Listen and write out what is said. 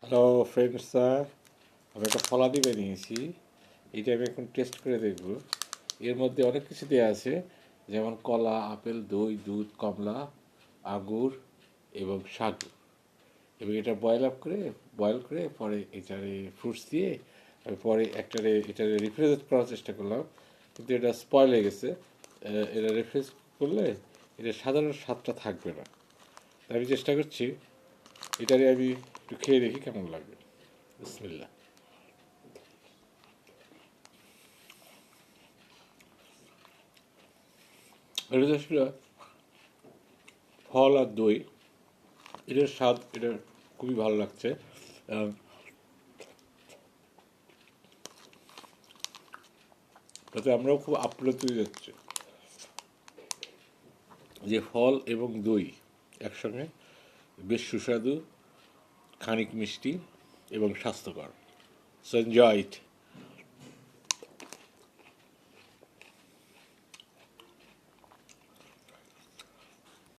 Hello ফ্রেন্ডসরা, আমি একটা ফলাদি বানিয়েছি। এটা আমি এখন টেস্ট করে দেখব। এর মধ্যে অনেক কিছু দেওয়া আছে, যেমন কলা, আপেল, দই, দুধ, কমলা, আঙ্গুর এবং সাগু। এবং এটা বয়েল করে পরে এটারে ফ্রুটস দিয়ে আমি পরে এটারে রিফ্রিজারেট করার চেষ্টা করলাম, কিন্তু এটা স্পয়েল হয়ে গেছে। এটা রিফ্রিজ করলে এটা সাধারণ স্বাদটা থাকবে না। তাই আমি চেষ্টা করছি এটারে আমি একটু খেয়ে দেখি কেমন লাগবে। বিসমিল্লাহ। এটা আসলে ফল আর দই, এটার স্বাদ এটা খুবই ভালো লাগছে। আহ, তাতে আমরাও খুব আপ্লুত হয়ে যাচ্ছি যে ফল এবং দই একসঙ্গে বেশ সুস্বাদু, খানিক মিষ্টি এবং স্বাস্থ্যকর। So enjoy it.